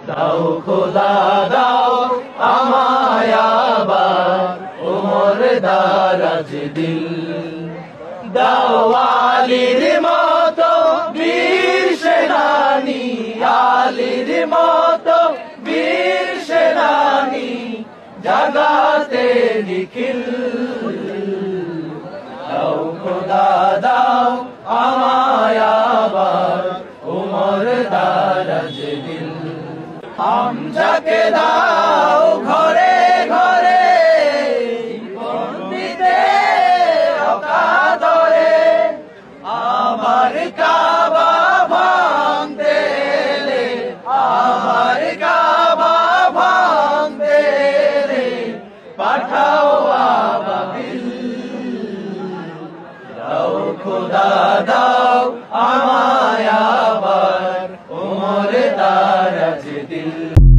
দাও খোদা দাও আমায় আবার ওমর দারাজ দিল। দাও আলীর মতো বীর সেনানী, আলীর মতো বীর সেনানী জাগাতে নিখিল। দাও খোদা দাও আমায় আবার ওমর দারাজ দিল। হামজাকে দাও ঘরে ঘরে বন্দিতে অকাতরে, আমার কাবা ভাঙতে এলে, আমার কাবা ভাঙতে এলে পাঠাও আবাবিল। দাও খোদা দাও আমায় আবার ওমর দারাজ দিল।